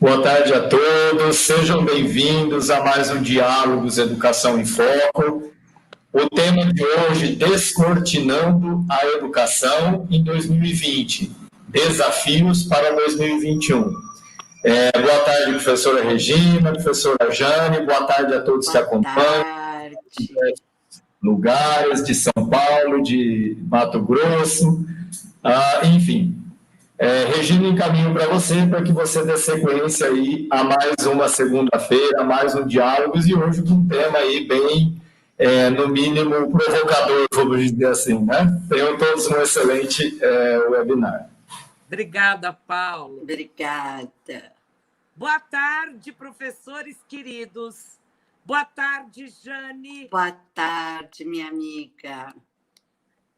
Boa tarde a todos, sejam bem-vindos a mais um Diálogos Educação em Foco. O tema de hoje, Descortinando a Educação em 2020, Desafios para 2021. Boa tarde, professora Regina, professora Jane, boa tarde a todos que acompanham. Lugares de São Paulo, de Mato Grosso, enfim. Regina, encaminho para você, para que você dê sequência aí a mais uma segunda-feira, mais um Diálogos, e hoje com um tema aí bem, no mínimo, provocador, vamos dizer assim, né? Tenham todos um excelente webinar. Obrigada, Paulo. Obrigada. Boa tarde, professores queridos. Boa tarde, Jane. Boa tarde, minha amiga.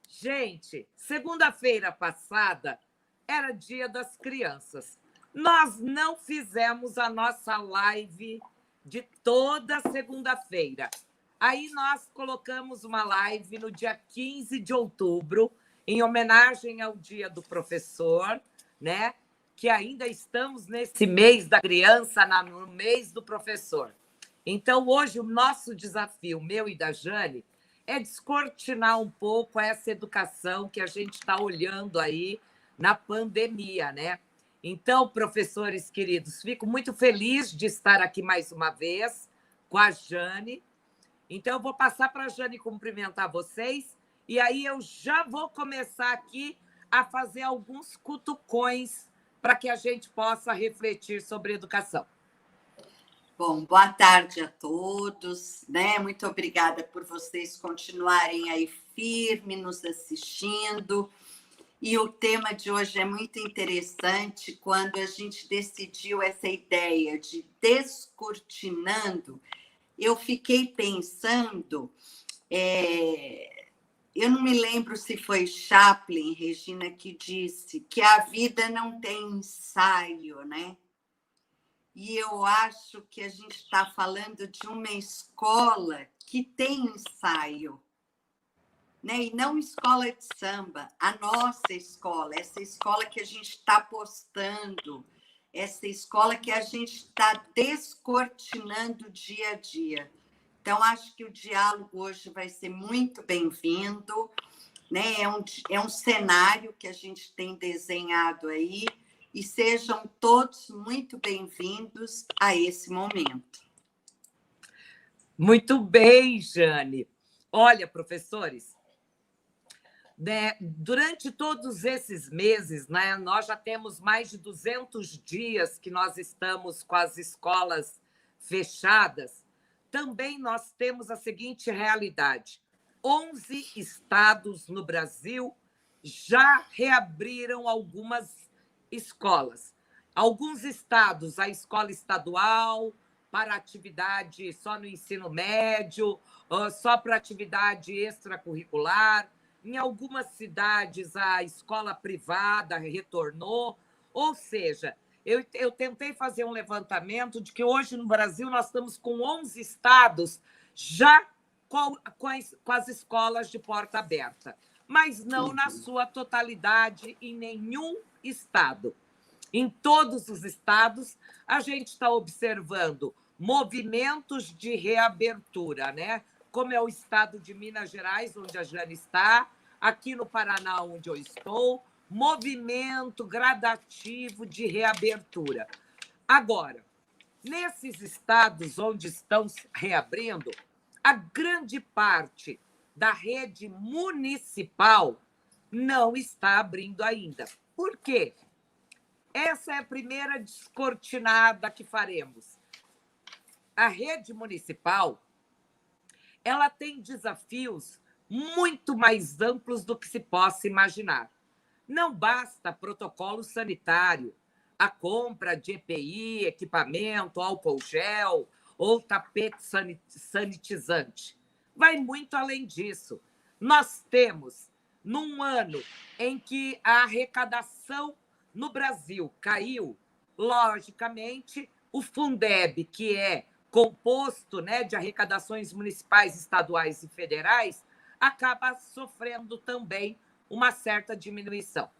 Gente, segunda-feira passada era Dia das Crianças. Nós não fizemos a nossa live de toda segunda-feira. Aí nós colocamos uma live no dia 15 de outubro, em homenagem ao Dia do Professor, né? Que ainda estamos nesse mês da criança, no mês do professor. Então, hoje, o nosso desafio, meu e da Jane, é descortinar um pouco essa educação que a gente está olhando aí na pandemia, né? Então, professores queridos, fico muito feliz de estar aqui mais uma vez com a Jane. Então, eu vou passar para a Jane cumprimentar vocês e aí eu já vou começar aqui a fazer alguns cutucões para que a gente possa refletir sobre educação. Bom, boa tarde a todos, né? Muito obrigada por vocês continuarem aí firme nos assistindo. E o tema de hoje é muito interessante quando a gente decidiu essa ideia de descortinando. Eu fiquei pensando, eu não me lembro se foi Chaplin, Regina, que disse que a vida não tem ensaio, né? E eu acho que a gente está falando de uma escola que tem ensaio, né? E não escola de samba, a nossa escola, essa escola que a gente está postando, essa escola que a gente está descortinando dia a dia. Então, acho que o diálogo hoje vai ser muito bem-vindo, né? É um cenário que a gente tem desenhado aí, e sejam todos muito bem-vindos a esse momento. Muito bem, Jane. Olha, professores, né, durante todos esses meses, né, nós já temos mais de 200 dias que nós estamos com as escolas fechadas. Também nós temos a seguinte realidade: 11 estados no Brasil já reabriram algumas escolas. Alguns estados, a escola estadual, para atividade só no ensino médio, só para atividade extracurricular. Em algumas cidades, a escola privada retornou. Ou seja, eu tentei fazer um levantamento de que hoje no Brasil nós estamos com 11 estados já com as escolas de porta aberta, mas não na sua totalidade em nenhum estado. Em todos os estados, a gente está observando movimentos de reabertura, né? Como é o estado de Minas Gerais, onde a Jane está, aqui no Paraná, onde eu estou, movimento gradativo de reabertura. Agora, nesses estados onde estão reabrindo, a grande parte da rede municipal não está abrindo ainda. Por quê? Essa é a primeira descortinada que faremos. A rede municipal, ela tem desafios muito mais amplos do que se possa imaginar. Não basta protocolo sanitário, a compra de EPI, equipamento, álcool gel ou tapete sanitizante. Vai muito além disso. Nós temos, num ano em que a arrecadação no Brasil caiu, logicamente, o Fundeb, que é composto, né, de arrecadações municipais, estaduais e federais, acaba sofrendo também uma certa diminuição.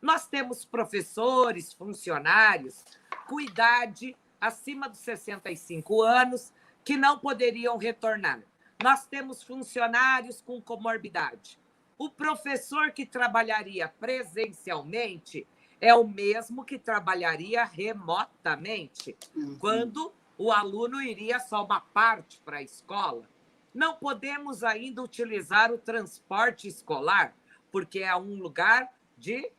Nós temos professores, funcionários com idade acima dos 65 anos que não poderiam retornar. Nós temos funcionários com comorbidade. O professor que trabalharia presencialmente é o mesmo que trabalharia remotamente, quando o aluno iria só uma parte para a escola. Não podemos ainda utilizar o transporte escolar, porque é um lugar de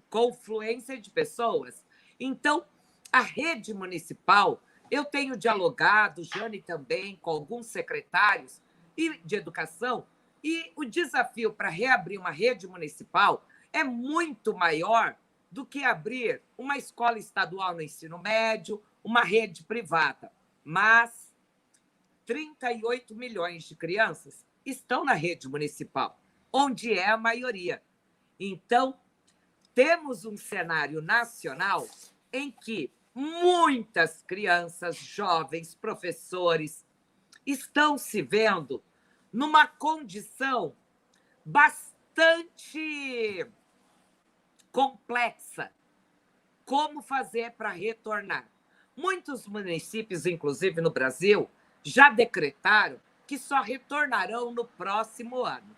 confluência de pessoas. Então, a rede municipal, eu tenho dialogado, Jane também, com alguns secretários de educação, e o desafio para reabrir uma rede municipal é muito maior do que abrir uma escola estadual no ensino médio, uma rede privada. Mas 38 milhões de crianças estão na rede municipal, onde é a maioria. Então, temos um cenário nacional em que muitas crianças, jovens, professores estão se vendo numa condição bastante complexa. Como fazer para retornar? Muitos municípios, inclusive no Brasil, já decretaram que só retornarão no próximo ano.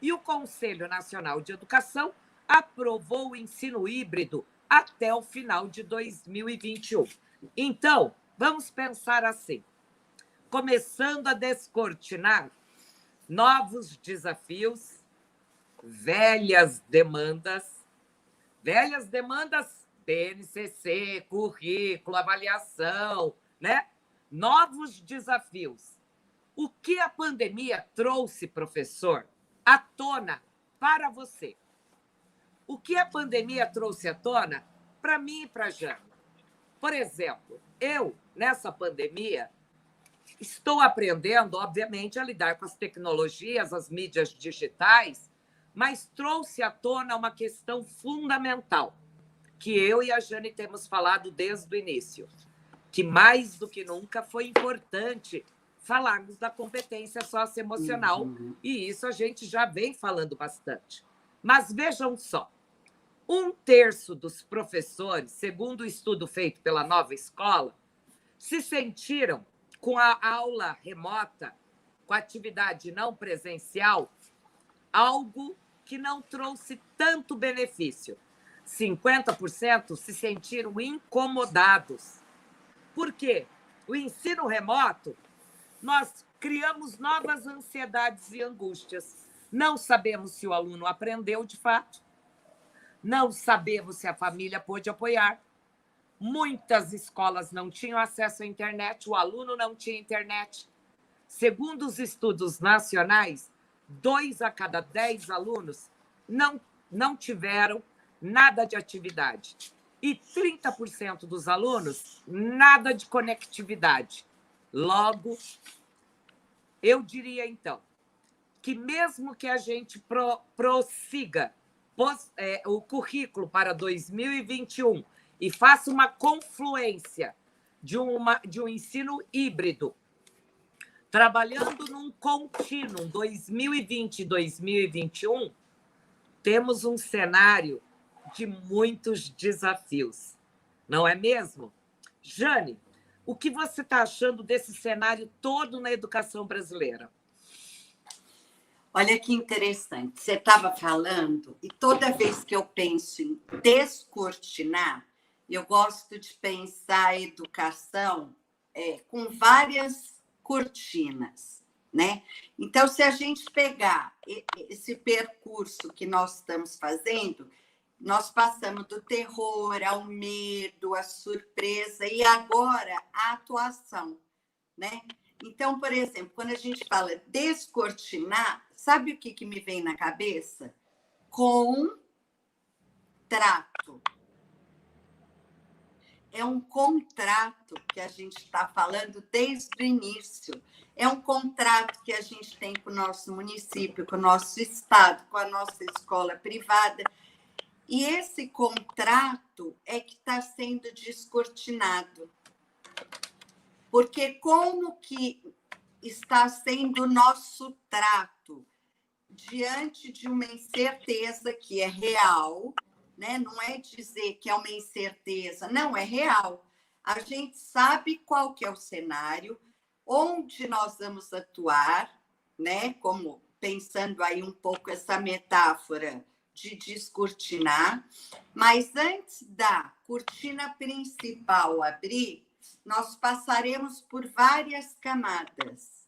E o Conselho Nacional de Educação aprovou o ensino híbrido até o final de 2021. Então, vamos pensar assim, começando a descortinar novos desafios, velhas demandas, BNCC, currículo, avaliação, né? Novos desafios. O que a pandemia trouxe, professor, à tona para você? O que a pandemia trouxe à tona para mim e para a Jane? Por exemplo, eu, nessa pandemia, estou aprendendo, obviamente, a lidar com as tecnologias, as mídias digitais, mas trouxe à tona uma questão fundamental, que eu e a Jane temos falado desde o início, que mais do que nunca foi importante falarmos da competência socioemocional, e isso a gente já vem falando bastante. Mas vejam só, 1/3 dos professores, segundo o estudo feito pela Nova Escola, se sentiram com a aula remota, com a atividade não presencial, algo que não trouxe tanto benefício. 50% se sentiram incomodados. Por quê? O ensino remoto, nós criamos novas ansiedades e angústias. Não sabemos se o aluno aprendeu de fato, não sabemos se a família pôde apoiar. Muitas escolas não tinham acesso à internet, o aluno não tinha internet. Segundo os estudos nacionais, 2 a cada 10 alunos não tiveram nada de atividade. E 30% dos alunos, nada de conectividade. Logo, eu diria, então, que mesmo que a gente prossiga o currículo para 2021 e faça uma confluência de um ensino híbrido, trabalhando num contínuo 2020 e 2021, temos um cenário de muitos desafios, não é mesmo? Jane, o que você está achando desse cenário todo na educação brasileira? Olha que interessante, você estava falando, e toda vez que eu penso em descortinar, eu gosto de pensar a educação com várias cortinas, né? Então, se a gente pegar esse percurso que nós estamos fazendo, nós passamos do terror ao medo, à surpresa e agora à atuação, né? Então, por exemplo, quando a gente fala descortinar, sabe o que me vem na cabeça? Contrato. É um contrato que a gente está falando desde o início. É um contrato que a gente tem com o nosso município, com o nosso estado, com a nossa escola privada. E esse contrato é que está sendo descortinado. Porque como que está sendo o nosso trato diante de uma incerteza que é real, né? Não é dizer que é uma incerteza, não, é real. A gente sabe qual que é o cenário, onde nós vamos atuar, né? Como pensando aí um pouco essa metáfora de descortinar, mas antes da cortina principal abrir, nós passaremos por várias camadas.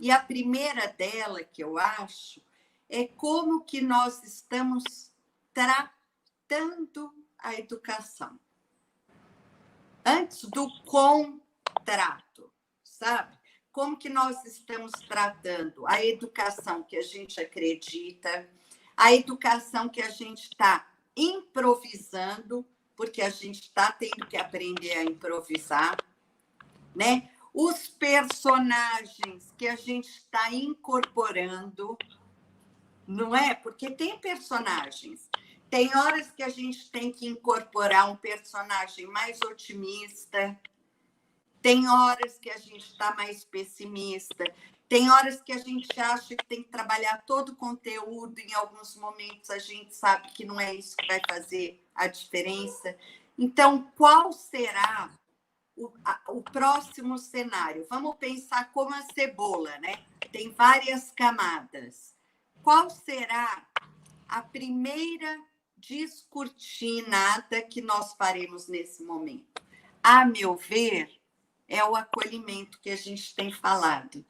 E a primeira dela, que eu acho, é como que nós estamos tratando a educação. Antes do contrato, sabe? Como que nós estamos tratando a educação que a gente acredita, a educação que a gente está improvisando, porque a gente está tendo que aprender a improvisar, né? Os personagens que a gente está incorporando, não é? Porque tem personagens. Tem horas que a gente tem que incorporar um personagem mais otimista, tem horas que a gente está mais pessimista, tem horas que a gente acha que tem que trabalhar todo o conteúdo, em alguns momentos a gente sabe que não é isso que vai fazer a diferença. Então, qual será o próximo cenário? Vamos pensar como a cebola, né? Tem várias camadas. Qual será a primeira descortinada que nós faremos nesse momento? A meu ver, é o acolhimento que a gente tem falado,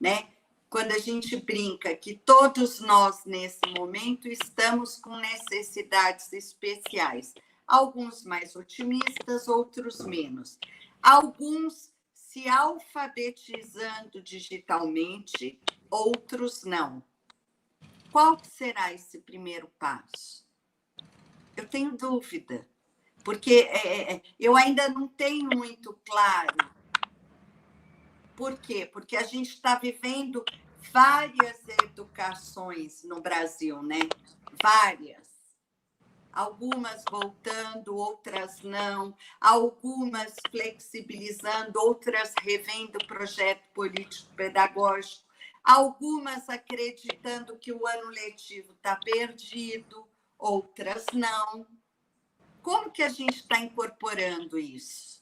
né? Quando a gente brinca que todos nós, nesse momento, estamos com necessidades especiais. Alguns mais otimistas, outros menos. Alguns se alfabetizando digitalmente, outros não. Qual será esse primeiro passo? Eu tenho dúvida, porque eu ainda não tenho muito claro. Por quê? Porque a gente está vivendo várias educações no Brasil, né? Várias. Algumas voltando, outras não. Algumas flexibilizando, outras revendo o projeto político-pedagógico. Algumas acreditando que o ano letivo está perdido, outras não. Como que a gente está incorporando isso?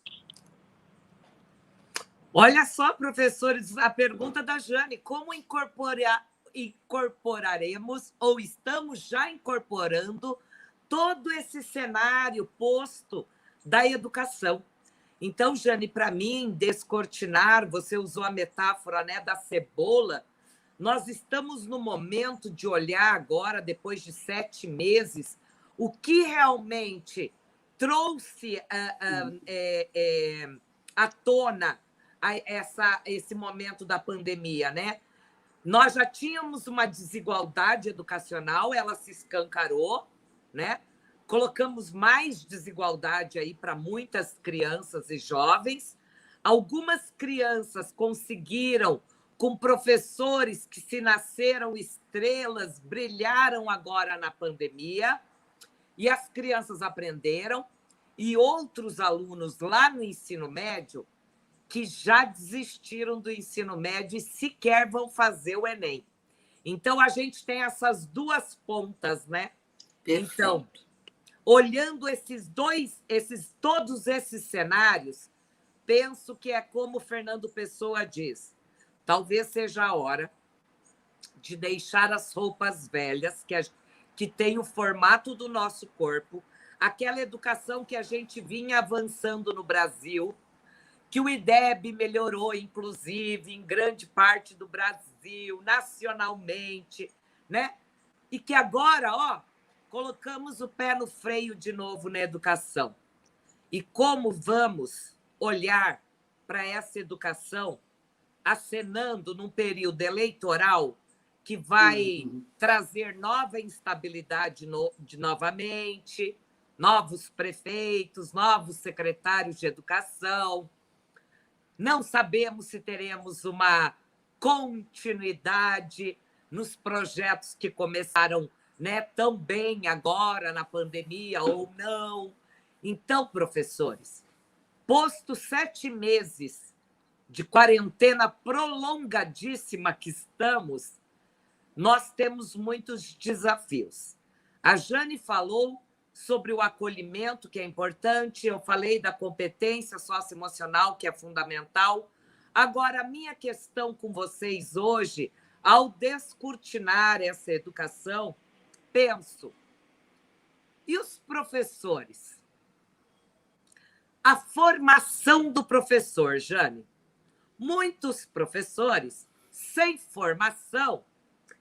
Olha só, professores, a pergunta da Jane: como incorporaremos ou estamos já incorporando todo esse cenário posto da educação? Então, Jane, para mim, descortinar, você usou a metáfora, né, da cebola. Nós estamos no momento de olhar agora, depois de 7 meses, o que realmente trouxe à tona esse momento da pandemia, né? Nós já tínhamos uma desigualdade educacional, ela se escancarou, né? Colocamos mais desigualdade aí para muitas crianças e jovens. Algumas crianças conseguiram, com professores que se nasceram estrelas, brilharam agora na pandemia, e as crianças aprenderam, e outros alunos lá no ensino médio que já desistiram do ensino médio e sequer vão fazer o Enem. Então, a gente tem essas duas pontas, né? Perfeito. Então, olhando todos esses cenários, penso que é como o Fernando Pessoa diz: talvez seja a hora de deixar as roupas velhas, que tem o formato do nosso corpo, aquela educação que a gente vinha avançando no Brasil, que o IDEB melhorou, inclusive, em grande parte do Brasil, nacionalmente, né? E que agora, colocamos o pé no freio de novo na educação. E como vamos olhar para essa educação acenando num período eleitoral que vai trazer nova instabilidade novamente, novos prefeitos, novos secretários de educação. Não sabemos se teremos uma continuidade nos projetos que começaram, né, tão bem agora na pandemia ou não. Então, professores, posto 7 meses de quarentena prolongadíssima que estamos, nós temos muitos desafios. A Jane falou sobre o acolhimento, que é importante, eu falei da competência socioemocional, que é fundamental. Agora, a minha questão com vocês hoje, ao descortinar essa educação, penso, e os professores? A formação do professor, Jane. Muitos professores, sem formação,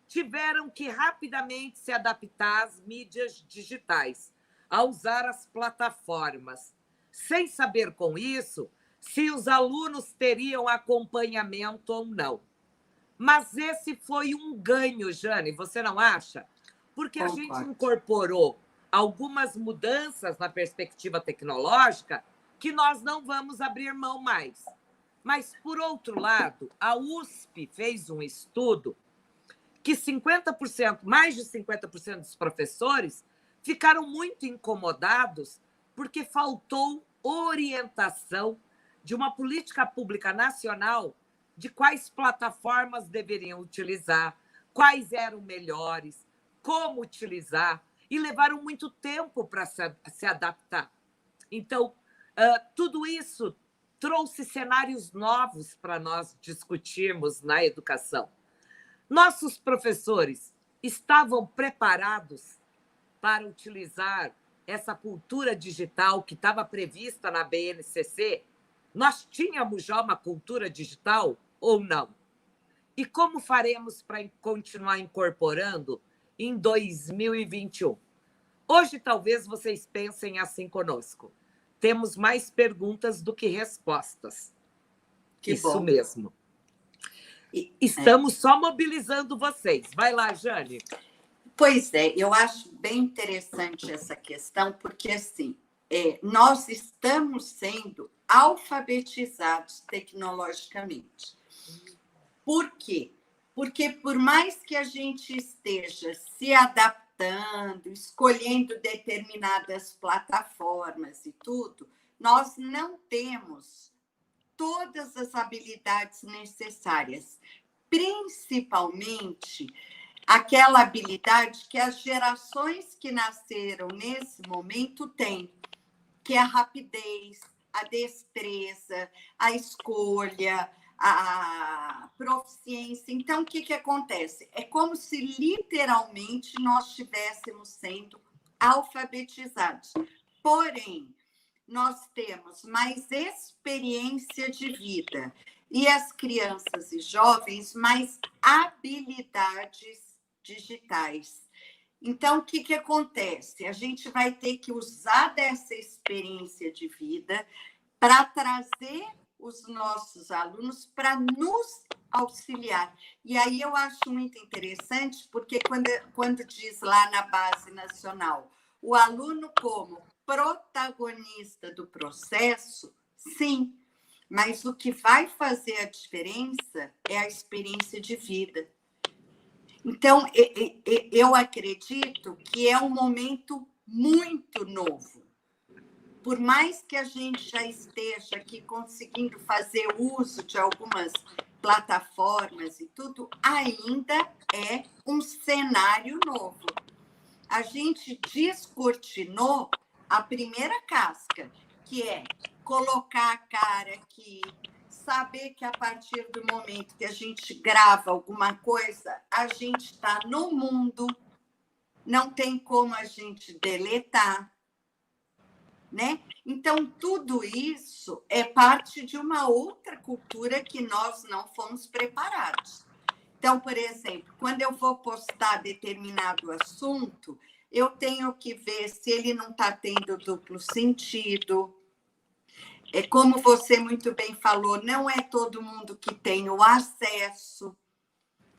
tiveram que rapidamente se adaptar às mídias digitais, a usar as plataformas, sem saber com isso se os alunos teriam acompanhamento ou não. Mas esse foi um ganho, Jane, você não acha? Porque a gente incorporou algumas mudanças na perspectiva tecnológica que nós não vamos abrir mão mais. Mas, por outro lado, a USP fez um estudo que 50%, mais de 50% dos professores ficaram muito incomodados porque faltou orientação de uma política pública nacional de quais plataformas deveriam utilizar, quais eram melhores, como utilizar, e levaram muito tempo para se adaptar. Então, tudo isso trouxe cenários novos para nós discutirmos na educação. Nossos professores estavam preparados para utilizar essa cultura digital que estava prevista na BNCC? Nós tínhamos já uma cultura digital ou não? E como faremos para continuar incorporando em 2021? Hoje, talvez vocês pensem assim conosco. Temos mais perguntas do que respostas. Isso mesmo. Estamos só mobilizando vocês. Vai lá, Jane. Pois é, eu acho bem interessante essa questão, porque assim, nós estamos sendo alfabetizados tecnologicamente. Por quê? Porque por mais que a gente esteja se adaptando, escolhendo determinadas plataformas e tudo, nós não temos todas as habilidades necessárias, principalmente aquela habilidade que as gerações que nasceram nesse momento têm, que é a rapidez, a destreza, a escolha, a proficiência. Então, o que acontece? É como se literalmente nós estivéssemos sendo alfabetizados. Porém, nós temos mais experiência de vida e as crianças e jovens mais habilidades digitais. Então, o que acontece? A gente vai ter que usar dessa experiência de vida para trazer os nossos alunos para nos auxiliar. E aí eu acho muito interessante, porque quando diz lá na Base Nacional, o aluno como protagonista do processo, sim, mas o que vai fazer a diferença é a experiência de vida. Então, eu acredito que é um momento muito novo. Por mais que a gente já esteja aqui conseguindo fazer uso de algumas plataformas e tudo, ainda é um cenário novo. A gente descortinou a primeira casca, que é colocar a cara aqui, saber que a partir do momento que a gente grava alguma coisa, a gente está no mundo, não tem como a gente deletar, né? Então, tudo isso é parte de uma outra cultura que nós não fomos preparados. Então, por exemplo, quando eu vou postar determinado assunto, eu tenho que ver se ele não está tendo duplo sentido. Como você muito bem falou, não é todo mundo que tem o acesso.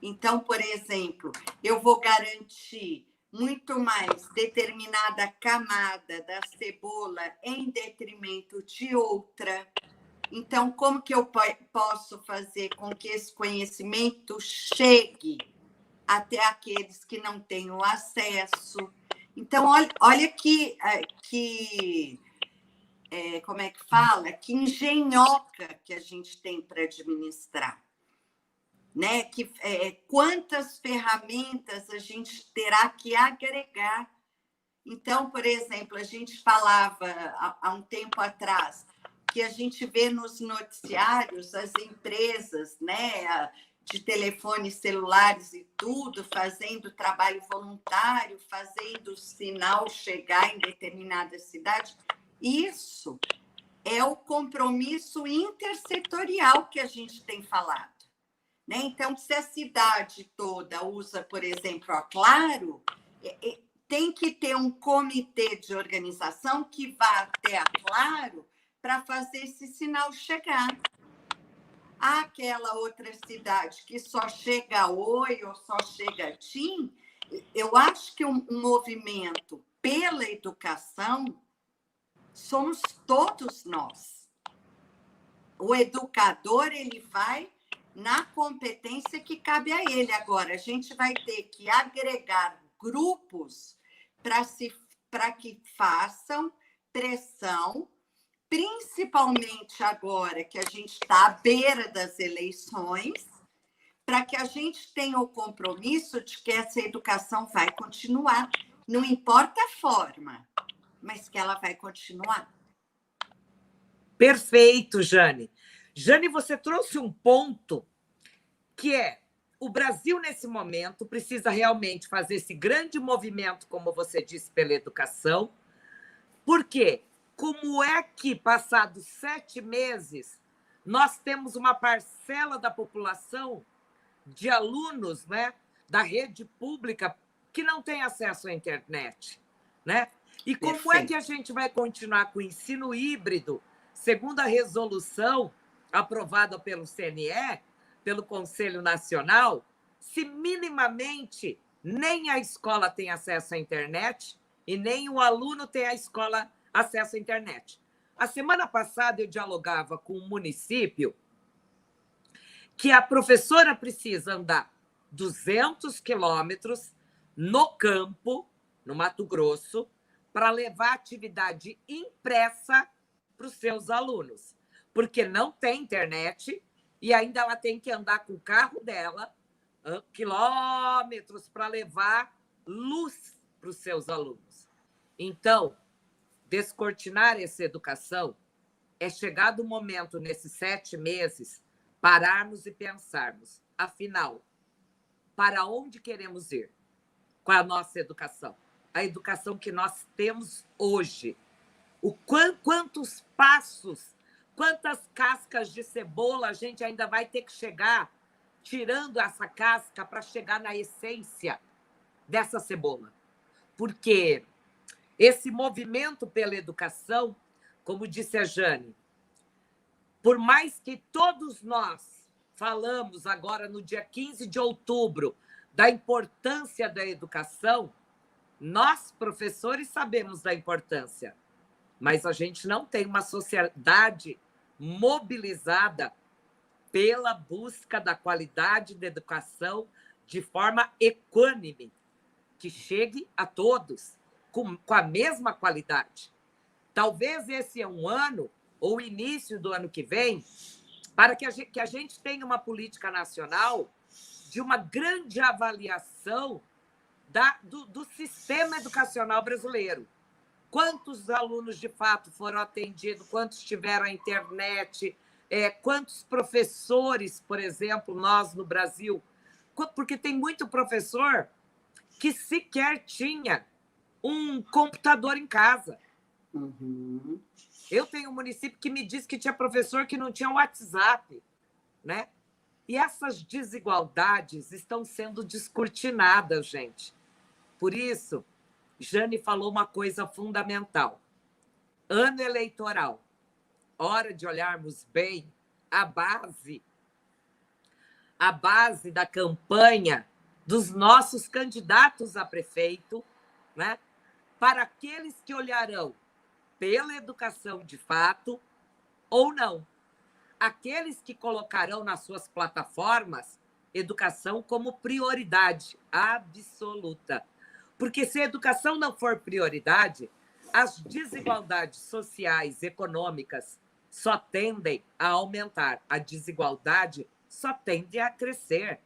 Então, por exemplo, eu vou garantir muito mais determinada camada da cebola em detrimento de outra. Então, como que eu posso fazer com que esse conhecimento chegue até aqueles que não têm o acesso? Então, olha que como é que fala? Que engenhoca que a gente tem para administrar. Né? Quantas ferramentas a gente terá que agregar. Então, por exemplo, a gente falava há um tempo atrás que a gente vê nos noticiários as empresas, né, de telefones celulares e tudo, fazendo trabalho voluntário, fazendo o sinal chegar em determinada cidade. Isso é o compromisso intersetorial que a gente tem falado, né? Então, se a cidade toda usa, por exemplo, a Claro, tem que ter um comitê de organização que vá até a Claro para fazer esse sinal chegar. Aquela outra cidade que só chega Oi ou só chega TIM, eu acho que um movimento pela educação somos todos nós. O educador, ele vai na competência que cabe a ele. Agora, a gente vai ter que agregar grupos para que façam pressão, principalmente agora que a gente está à beira das eleições, para que a gente tenha o compromisso de que essa educação vai continuar, não importa a forma, mas que ela vai continuar. Perfeito, Jane. Jane, você trouxe um ponto que é o Brasil, nesse momento, precisa realmente fazer esse grande movimento, como você disse, pela educação. Por quê? Como é que, passados 7 meses, nós temos uma parcela da população de alunos, né, da rede pública que não tem acesso à internet, né? E como é que a gente vai continuar com o ensino híbrido, segundo a resolução aprovada pelo CNE, pelo Conselho Nacional, se minimamente nem a escola tem acesso à internet e nem o aluno tem acesso à internet? A semana passada eu dialogava com um município que a professora precisa andar 200 quilômetros no campo, no Mato Grosso, para levar atividade impressa para os seus alunos, porque não tem internet e ainda ela tem que andar com o carro dela quilômetros para levar luz para os seus alunos. Então, descortinar essa educação é chegado o momento, nesses 7 meses, pararmos e pensarmos, afinal, para onde queremos ir com a nossa educação? A educação que nós temos hoje. Quantos passos, quantas cascas de cebola a gente ainda vai ter que chegar tirando essa casca para chegar na essência dessa cebola? Porque esse movimento pela educação, como disse a Jane, por mais que todos nós falamos agora no dia 15 de outubro da importância da educação, nós, professores, sabemos da importância, mas a gente não tem uma sociedade mobilizada pela busca da qualidade da educação de forma equânime, que chegue a todos com a mesma qualidade. Talvez esse é um ano, ou o início do ano que vem, para que a gente tenha uma política nacional de uma grande avaliação do sistema educacional brasileiro. Quantos alunos, de fato, foram atendidos, quantos tiveram a internet, quantos professores, por exemplo, nós no Brasil, porque tem muito professor que sequer tinha um computador em casa. Uhum. Eu tenho um município que me disse que tinha professor que não tinha WhatsApp, né? E essas desigualdades estão sendo descortinadas, gente. Por isso, Jane falou uma coisa fundamental. Ano eleitoral, hora de olharmos bem a base da campanha dos nossos candidatos a prefeito, né? Para aqueles que olharão pela educação de fato ou não. Aqueles que colocarão nas suas plataformas educação como prioridade absoluta. Porque se a educação não for prioridade, as desigualdades sociais, econômicas, só tendem a aumentar. A desigualdade só tende a crescer.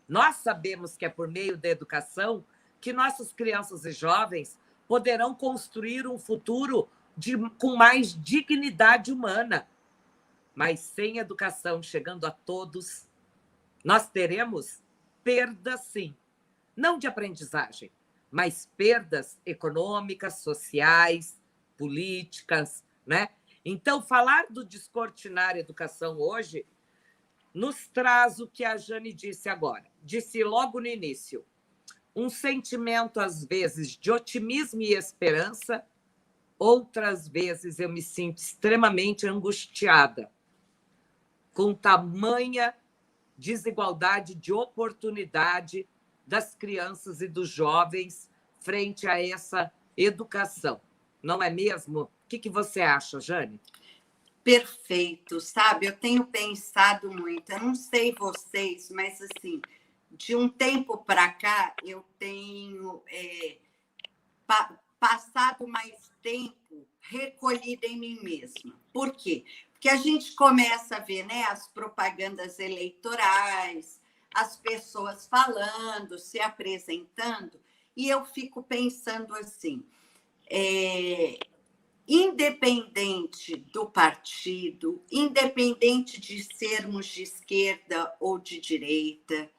Nós sabemos que é por meio da educação que nossas crianças e jovens poderão construir um futuro com mais dignidade humana. Mas sem educação chegando a todos, nós teremos perdas, sim. Não de aprendizagem, mas perdas econômicas, sociais, políticas, né? Então, falar do descortinar a educação hoje nos traz o que a Jane disse agora. Disse logo no início, um sentimento, às vezes, de otimismo e esperança, outras vezes eu me sinto extremamente angustiada, com tamanha desigualdade de oportunidade das crianças e dos jovens frente a essa educação. Não é mesmo? O que você acha, Jane? Perfeito, sabe? Eu tenho pensado muito, eu não sei vocês, mas assim, de um tempo para cá, eu tenho passado mais tempo recolhida em mim mesma. Por quê? Porque a gente começa a ver, né, as propagandas eleitorais, as pessoas falando, se apresentando, e eu fico pensando assim, independente do partido, independente de sermos de esquerda ou de direita,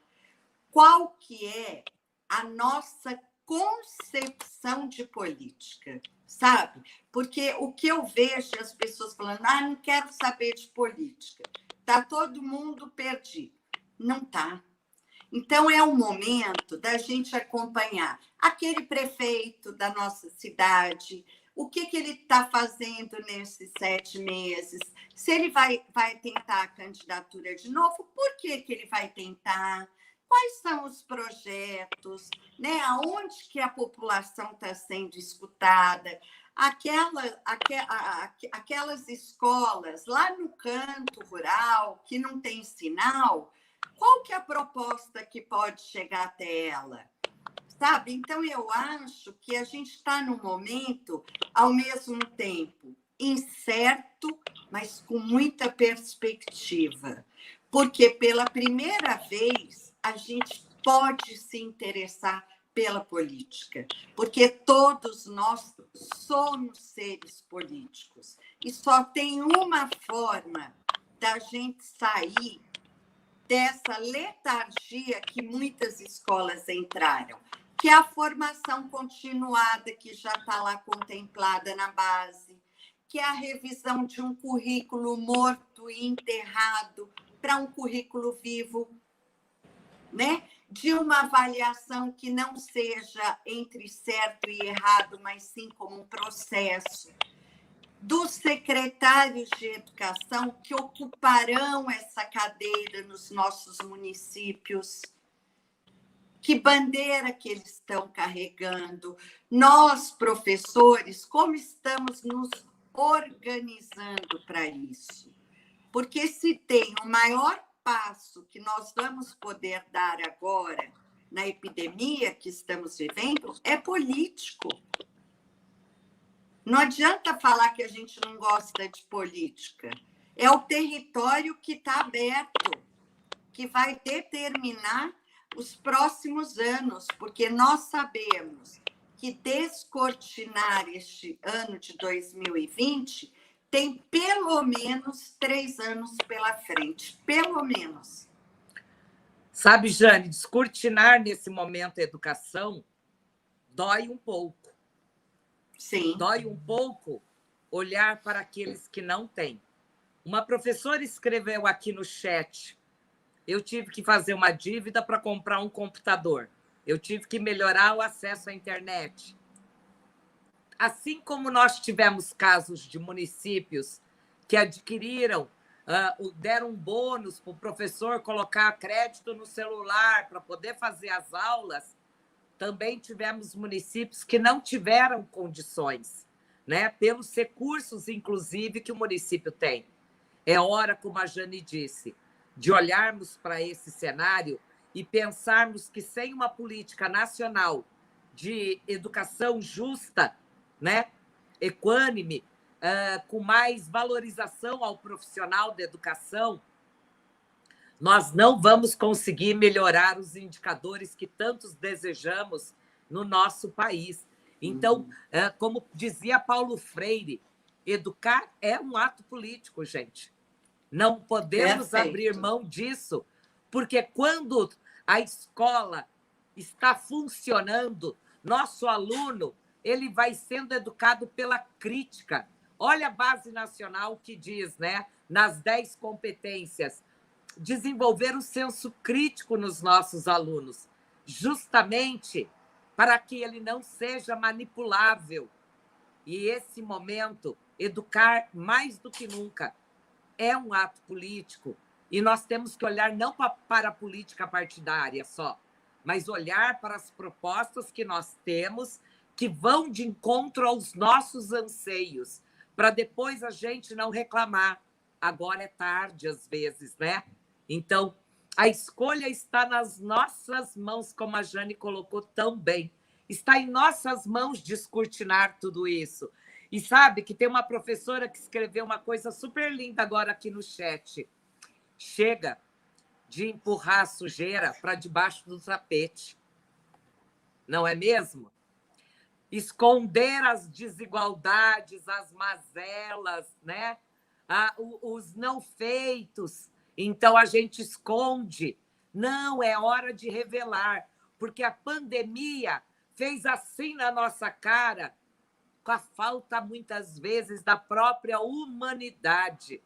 qual que é a nossa concepção de política, sabe? Porque o que eu vejo as pessoas falando, não quero saber de política, está todo mundo perdido. Não está. Então, é o momento da gente acompanhar aquele prefeito da nossa cidade, o que ele está fazendo nesses 7 meses, se ele vai tentar a candidatura de novo, por que ele vai tentar, quais são os projetos, né? Aonde que a população está sendo escutada, aquelas escolas lá no canto rural que não tem sinal, qual que é a proposta que pode chegar até ela? Sabe? Então, eu acho que a gente está num momento, ao mesmo tempo, incerto, mas com muita perspectiva. Porque, pela primeira vez, a gente pode se interessar pela política. Porque todos nós somos seres políticos. E só tem uma forma da gente sair dessa letargia que muitas escolas entraram, que é a formação continuada, que já está lá contemplada na base, que é a revisão de um currículo morto e enterrado para um currículo vivo, né? De uma avaliação que não seja entre certo e errado, mas sim como um processo, dos secretários de educação que ocuparão essa cadeira nos nossos municípios. Que bandeira que eles estão carregando? Nós, professores, como estamos nos organizando para isso? Porque se tem o maior passo que nós vamos poder dar agora na epidemia que estamos vivendo, é político. Não adianta falar que a gente não gosta de política. É o território que está aberto, que vai determinar os próximos anos, porque nós sabemos que descortinar este ano de 2020 tem pelo menos 3 anos pela frente, pelo menos. Sabe, Jane, descortinar nesse momento a educação dói um pouco. Sim. Dói um pouco olhar para aqueles que não têm. Uma professora escreveu aqui no chat: eu tive que fazer uma dívida para comprar um computador. Eu tive que melhorar o acesso à internet. Assim como nós tivemos casos de municípios que adquiriram, deram um bônus para o professor colocar crédito no celular para poder fazer as aulas, também tivemos municípios que não tiveram condições, né? Pelos recursos, inclusive, que o município tem. É hora, como a Jane disse, de olharmos para esse cenário e pensarmos que sem uma política nacional de educação justa, né, equânime, com mais valorização ao profissional da educação, nós não vamos conseguir melhorar os indicadores que tantos desejamos no nosso país. Então, como dizia Paulo Freire, educar é um ato político, gente. Não podemos abrir mão disso, porque quando a escola está funcionando, nosso aluno ele vai sendo educado pela crítica. Olha a Base Nacional que diz, né, nas 10 competências, desenvolver o senso crítico nos nossos alunos, justamente para que ele não seja manipulável. E esse momento, educar mais do que nunca, é um ato político. E nós temos que olhar não para a política partidária só, mas olhar para as propostas que nós temos que vão de encontro aos nossos anseios, para depois a gente não reclamar. Agora é tarde, às vezes, né? Então, a escolha está nas nossas mãos, como a Jane colocou tão bem. Está em nossas mãos descortinar tudo isso. E sabe que tem uma professora que escreveu uma coisa super linda agora aqui no chat. Chega de empurrar a sujeira para debaixo do tapete. Não é mesmo? Esconder as desigualdades, as mazelas, né? Os não feitos. Então, a gente esconde. Não, é hora de revelar, porque a pandemia fez assim na nossa cara, com a falta, muitas vezes, da própria humanidade,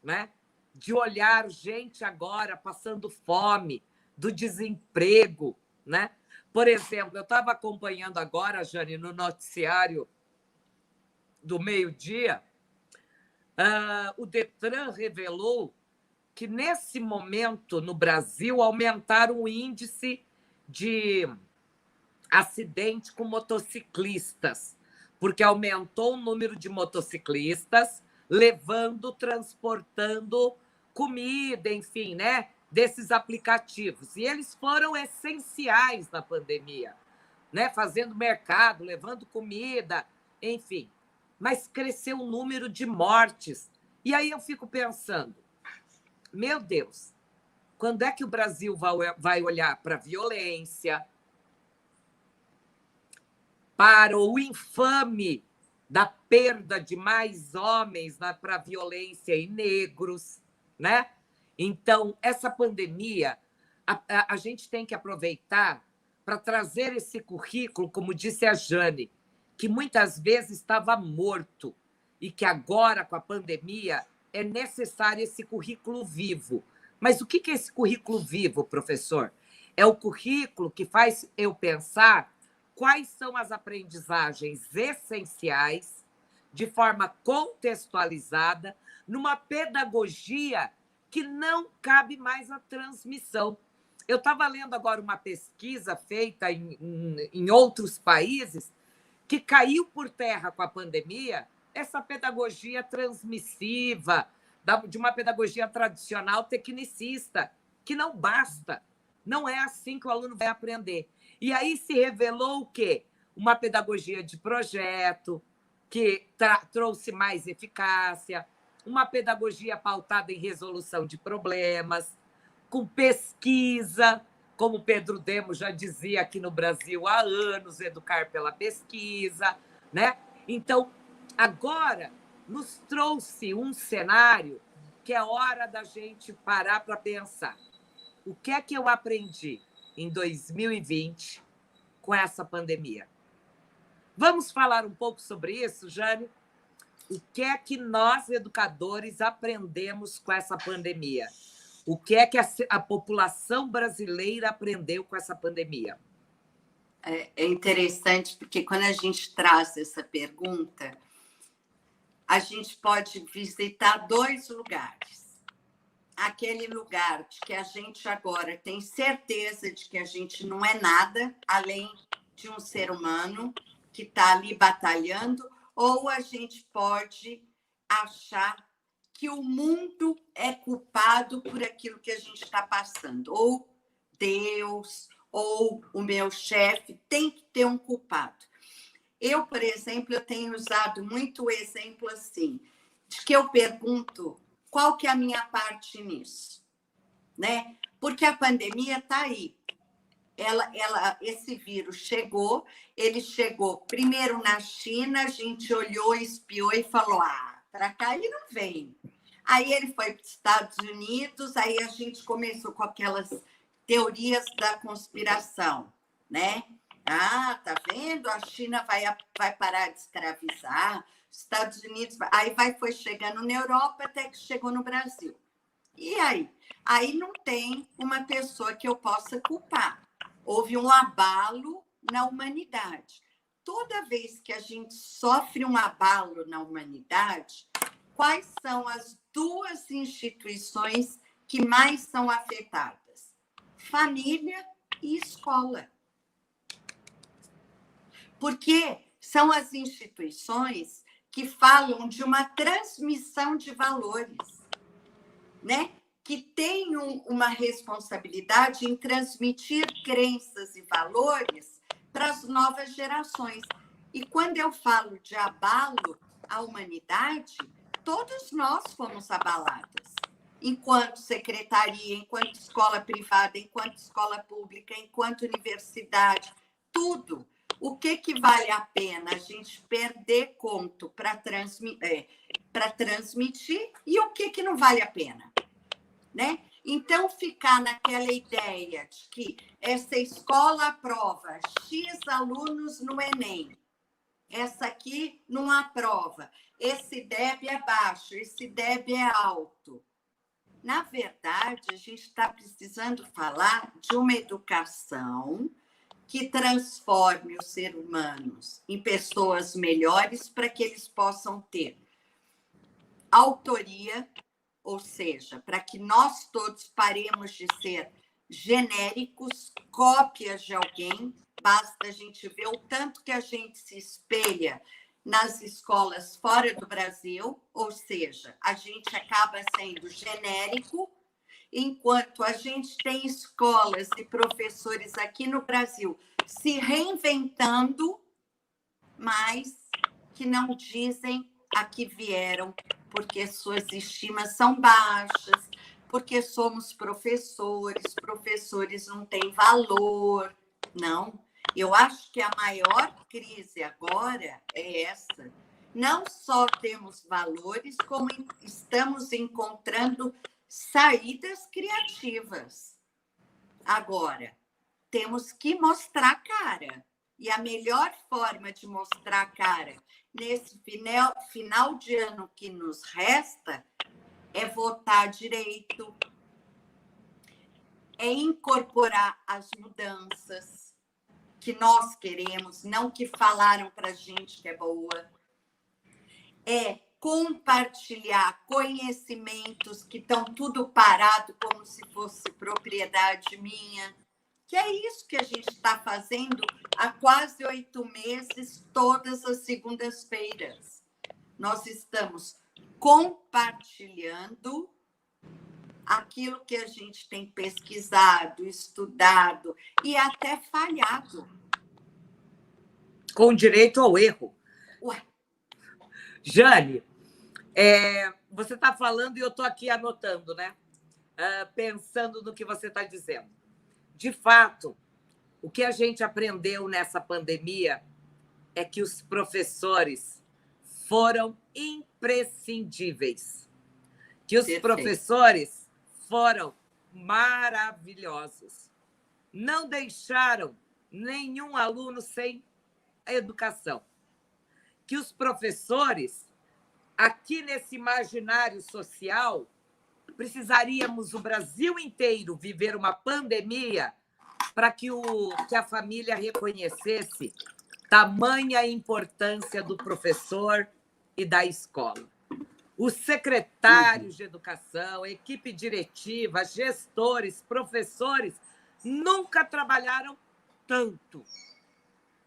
né? De olhar gente agora passando fome, do desemprego, né? Por exemplo, eu estava acompanhando agora, Jane, no noticiário do meio-dia, o Detran revelou que, nesse momento, no Brasil, aumentaram o índice de acidente com motociclistas, porque aumentou o número de motociclistas levando, transportando comida, enfim, né? Desses aplicativos. E eles foram essenciais na pandemia, né? Fazendo mercado, levando comida, enfim. Mas cresceu o número de mortes. E aí eu fico pensando, meu Deus, quando é que o Brasil vai olhar para a violência, para o infame da perda de mais homens para a violência e negros, né? Então, essa pandemia, a gente tem que aproveitar para trazer esse currículo, como disse a Jane, que muitas vezes estava morto e que agora, com a pandemia, é necessário esse currículo vivo. Mas o que é esse currículo vivo, professor? É o currículo que faz eu pensar quais são as aprendizagens essenciais, de forma contextualizada, numa pedagogia que não cabe mais à transmissão. Eu estava lendo agora uma pesquisa feita em outros países que caiu por terra com a pandemia essa pedagogia transmissiva, de uma pedagogia tradicional tecnicista, que não basta. Não é assim que o aluno vai aprender. E aí se revelou o quê? Uma pedagogia de projeto, que trouxe mais eficácia, uma pedagogia pautada em resolução de problemas, com pesquisa, como Pedro Demo já dizia aqui no Brasil há anos, educar pela pesquisa, né? Então, agora nos trouxe um cenário que é hora da gente parar para pensar. O que é que eu aprendi em 2020 com essa pandemia? Vamos falar um pouco sobre isso, Jane? O que é que nós, educadores, aprendemos com essa pandemia? O que é que a população brasileira aprendeu com essa pandemia? É interessante, porque quando a gente traz essa pergunta, a gente pode visitar 2 lugares. Aquele lugar de que a gente agora tem certeza de que a gente não é nada além de um ser humano que está ali batalhando, ou a gente pode achar que o mundo é culpado por aquilo que a gente está passando, ou Deus, ou o meu chefe, tem que ter um culpado. Eu, por exemplo, eu tenho usado muito o exemplo assim, de que eu pergunto qual que é a minha parte nisso, né? Porque a pandemia está aí. esse vírus chegou, ele chegou primeiro na China, a gente olhou, espiou e falou, para cá ele não vem. Aí ele foi para os Estados Unidos, aí a gente começou com aquelas teorias da conspiração, né? Tá vendo? A China vai parar de escravizar, os Estados Unidos... Aí foi chegando na Europa até que chegou no Brasil. E aí? Aí não tem uma pessoa que eu possa culpar. Houve um abalo na humanidade. Toda vez que a gente sofre um abalo na humanidade, quais são as duas instituições que mais são afetadas? Família e escola. Porque são as instituições que falam de uma transmissão de valores, né? Que tem uma responsabilidade em transmitir crenças e valores para as novas gerações. E quando eu falo de abalo à humanidade, todos nós fomos abalados. Enquanto secretaria, enquanto escola privada, enquanto escola pública, enquanto universidade, tudo. O que vale a pena a gente perder conto para transmitir e o que não vale a pena, né? Então, ficar naquela ideia de que essa escola aprova X alunos no Enem, essa aqui não aprova, esse DEB é baixo, esse DEB é alto. Na verdade, a gente está precisando falar de uma educação que transforme os seres humanos em pessoas melhores para que eles possam ter autoria, ou seja, para que nós todos paremos de ser genéricos, cópias de alguém. Basta a gente ver o tanto que a gente se espelha nas escolas fora do Brasil, ou seja, a gente acaba sendo genérico, enquanto a gente tem escolas e professores aqui no Brasil se reinventando, mas que não dizem a que vieram, porque suas estimas são baixas, porque somos professores, professores não têm valor. Não, eu acho que a maior crise agora é essa. Não só temos valores, como estamos encontrando saídas criativas. Agora, temos que mostrar a cara. E a melhor forma de mostrar a cara nesse final de ano que nos resta é votar direito, é incorporar as mudanças que nós queremos, não que falaram para a gente que é boa, é compartilhar conhecimentos que estão tudo parado como se fosse propriedade minha, que é isso que a gente está fazendo há quase 8 meses, todas as segundas-feiras. Nós estamos compartilhando aquilo que a gente tem pesquisado, estudado e até falhado. Com direito ao erro. Ué. Jane, você está falando e eu estou aqui anotando, né? Pensando no que você está dizendo. De fato, o que a gente aprendeu nessa pandemia é que os professores foram imprescindíveis, que os professores foram maravilhosos. Não deixaram nenhum aluno sem educação. Que os professores, aqui nesse imaginário social, precisaríamos o Brasil inteiro viver uma pandemia para que a família reconhecesse tamanha importância do professor e da escola. Os secretários de educação, equipe diretiva, gestores, professores, nunca trabalharam tanto.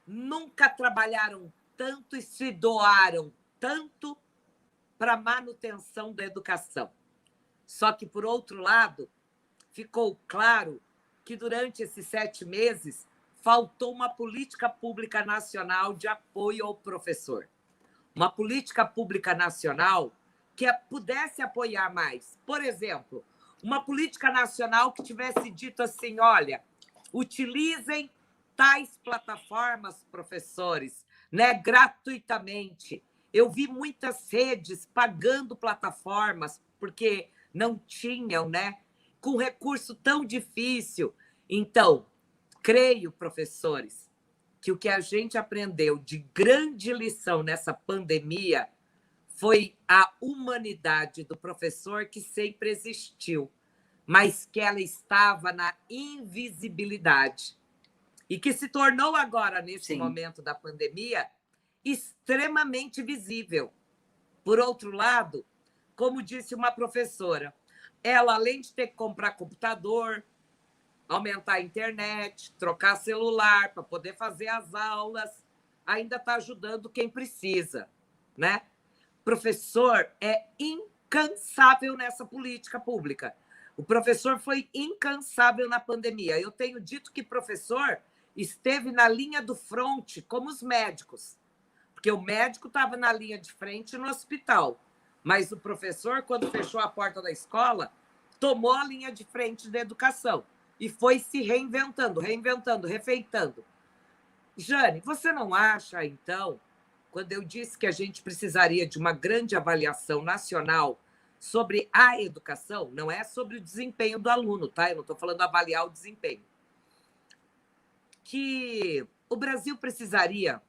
Nunca trabalharam tanto e se doaram tanto para a manutenção da educação. Só que, por outro lado, ficou claro que durante esses 7 meses faltou uma política pública nacional de apoio ao professor. Uma política pública nacional que pudesse apoiar mais. Por exemplo, uma política nacional que tivesse dito assim, olha, Utilizem tais plataformas, professores, né, gratuitamente. Eu vi muitas redes pagando plataformas porque não tinham, né, com recurso tão difícil. Então, creio, professores, que o que a gente aprendeu de grande lição nessa pandemia foi a humanidade do professor, que sempre existiu, mas que ela estava na invisibilidade e que se tornou agora, nesse Sim. momento da pandemia, extremamente visível. Por outro lado, como disse uma professora, ela, além de ter que comprar computador, aumentar a internet, trocar celular para poder fazer as aulas, ainda está ajudando quem precisa, né? Professor é incansável nessa política pública. O professor foi incansável na pandemia. Eu tenho dito que professor esteve na linha do fronte, como os médicos, porque o médico estava na linha de frente no hospital, mas o professor, quando fechou a porta da escola, tomou a linha de frente da educação e foi se reinventando, refeitando. Jane, você não acha, então, quando eu disse que a gente precisaria de uma grande avaliação nacional sobre a educação, não é sobre o desempenho do aluno, tá? Eu não estou falando avaliar o desempenho, que o Brasil precisaria,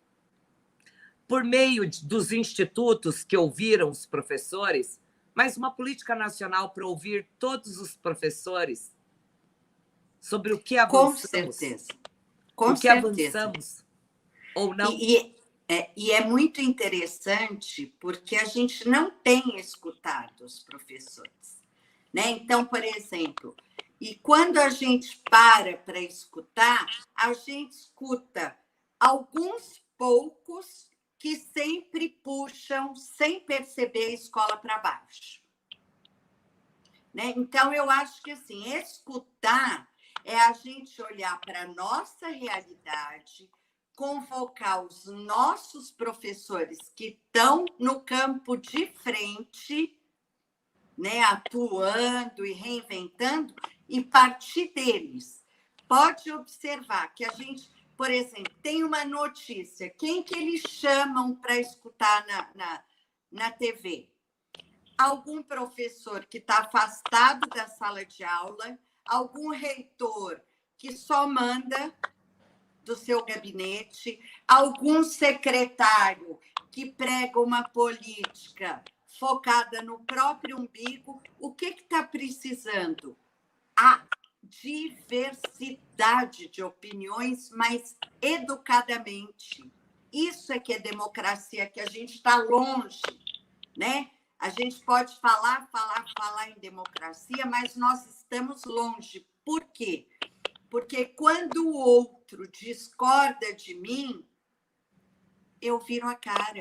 por meio dos institutos que ouviram os professores, mas uma política nacional para ouvir todos os professores sobre o que avançamos. Com certeza. O que avançamos ou não. E é muito interessante porque a gente não tem escutado os professores, né? Então, por exemplo, e quando a gente para escutar, a gente escuta alguns poucos que sempre puxam, sem perceber, a escola para baixo, né? Então, eu acho que assim, escutar é a gente olhar para a nossa realidade, convocar os nossos professores que estão no campo de frente, né, atuando e reinventando, e partir deles. Pode observar que a gente, por exemplo, tem uma notícia, quem que eles chamam para escutar na TV? Algum professor que está afastado da sala de aula, algum reitor que só manda do seu gabinete, algum secretário que prega uma política focada no próprio umbigo. O que está precisando? A diversidade de opiniões, mas educadamente. Isso é que é democracia, que a gente está longe, né? A gente pode falar em democracia, mas nós estamos longe. Por quê? Porque quando o outro discorda de mim, eu viro a cara,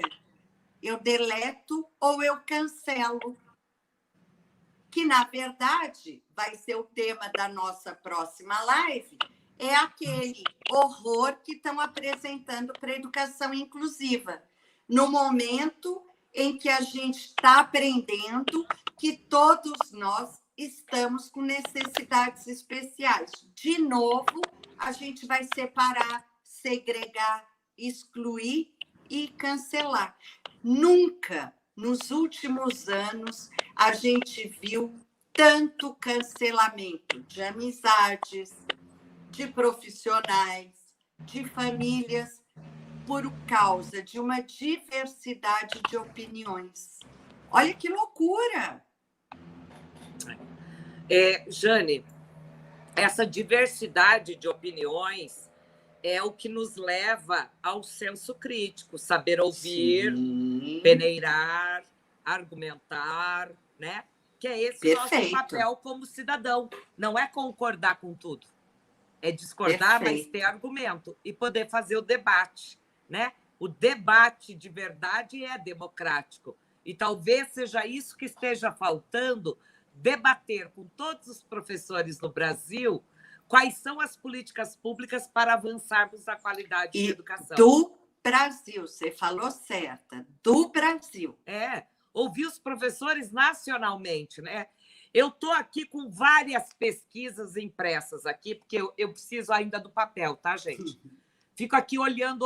eu deleto ou eu cancelo. Que, na verdade, vai ser o tema da nossa próxima live, é aquele horror que estão apresentando para a educação inclusiva, no momento em que a gente está aprendendo que todos nós estamos com necessidades especiais. De novo, a gente vai separar, segregar, excluir e cancelar. Nunca, nos últimos anos, a gente viu tanto cancelamento de amizades, de profissionais, de famílias, por causa de uma diversidade de opiniões. Olha que loucura! Jane, essa diversidade de opiniões é o que nos leva ao senso crítico, saber ouvir, sim, peneirar, argumentar, né? Que é esse o nosso papel como cidadão. Não é concordar com tudo, é discordar, mas ter argumento e poder fazer o debate, né? O debate de verdade é democrático. E talvez seja isso que esteja faltando, debater com todos os professores no Brasil quais são as políticas públicas para avançarmos na qualidade de educação. Do Brasil, você falou certa, do Brasil. Ouvir os professores nacionalmente, né? Eu estou aqui com várias pesquisas impressas aqui, porque eu preciso ainda do papel, tá, gente? Fico aqui olhando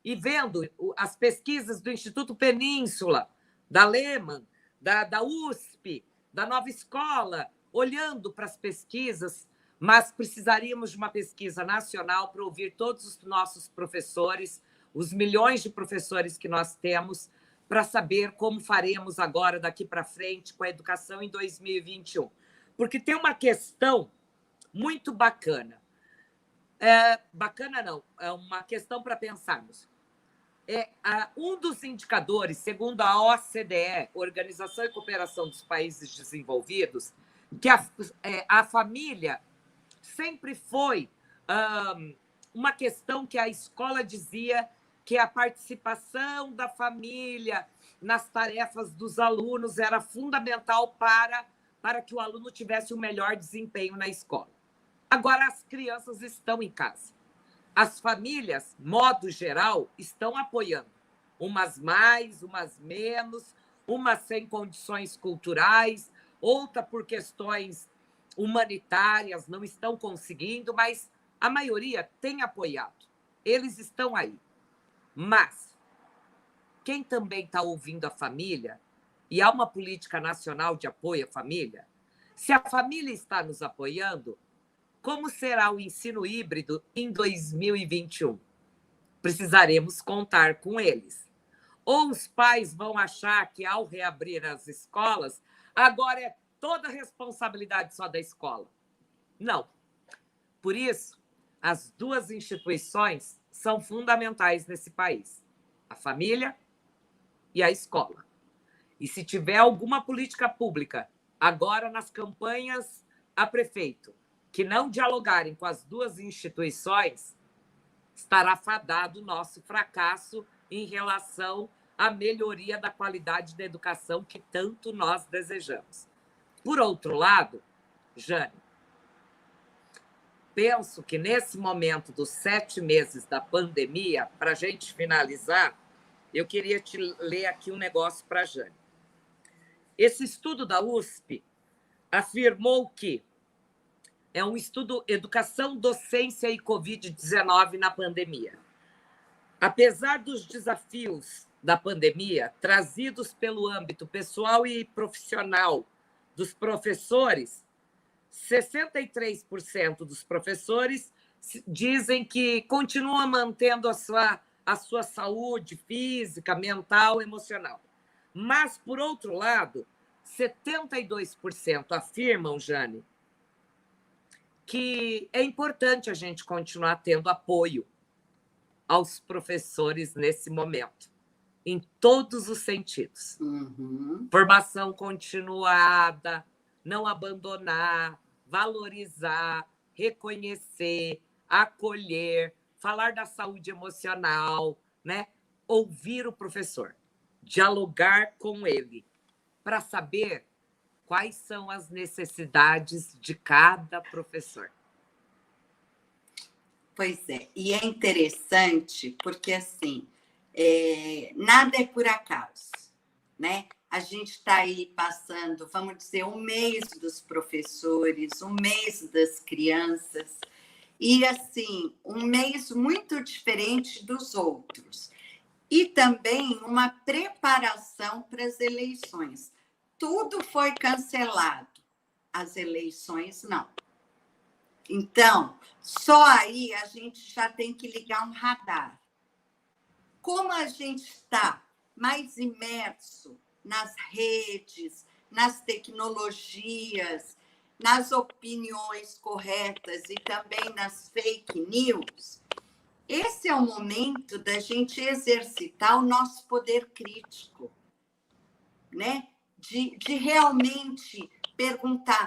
e vendo as pesquisas do Instituto Península, da Lehman, da USP, da Nova Escola, olhando para as pesquisas, mas precisaríamos de uma pesquisa nacional para ouvir todos os nossos professores, os milhões de professores que nós temos, para saber como faremos agora, daqui para frente, com a educação em 2021. Porque tem uma questão muito bacana. Bacana não, é uma questão para pensarmos. Um dos indicadores, segundo a OCDE, Organização e Cooperação dos Países Desenvolvidos, que a família sempre foi uma questão que a escola dizia que a participação da família nas tarefas dos alunos era fundamental para que o aluno tivesse um melhor desempenho na escola. Agora, as crianças estão em casa. As famílias, modo geral, estão apoiando. Umas mais, umas menos, umas sem condições culturais, outra por questões humanitárias, não estão conseguindo, mas a maioria tem apoiado. Eles estão aí. Mas quem também está ouvindo a família, e há uma política nacional de apoio à família, se a família está nos apoiando, como será o ensino híbrido em 2021? Precisaremos contar com eles. Ou os pais vão achar que, ao reabrir as escolas, agora é toda a responsabilidade só da escola. Não. Por isso, as duas instituições são fundamentais nesse país: a família e a escola. E se tiver alguma política pública, agora nas campanhas a prefeito, que não dialogarem com as duas instituições, estará fadado o nosso fracasso em relação à melhoria da qualidade da educação que tanto nós desejamos. Por outro lado, Jane, penso que nesse momento dos 7 meses da pandemia, para a gente finalizar, eu queria te ler aqui um negócio para a Jane. Esse estudo da USP afirmou que é um estudo Educação, Docência e Covid-19 na pandemia. Apesar dos desafios da pandemia trazidos pelo âmbito pessoal e profissional dos professores, 63% dos professores dizem que continuam mantendo a sua saúde física, mental, emocional. Mas, por outro lado, 72% afirmam, Jane, que é importante a gente continuar tendo apoio aos professores nesse momento, em todos os sentidos. Formação continuada, não abandonar, valorizar, reconhecer, acolher, falar da saúde emocional, né? Ouvir o professor, dialogar com ele, para saber quais são as necessidades de cada professor. Pois é, e é interessante porque, assim, nada é por acaso, né? A gente está aí passando, vamos dizer, um mês dos professores, um mês das crianças, e, assim, um mês muito diferente dos outros. E também uma preparação para as eleições. Tudo foi cancelado, as eleições não. Então, só aí a gente já tem que ligar um radar. Como a gente está mais imerso nas redes, nas tecnologias, nas opiniões corretas e também nas fake news, esse é o momento da gente exercitar o nosso poder crítico, né? De realmente perguntar,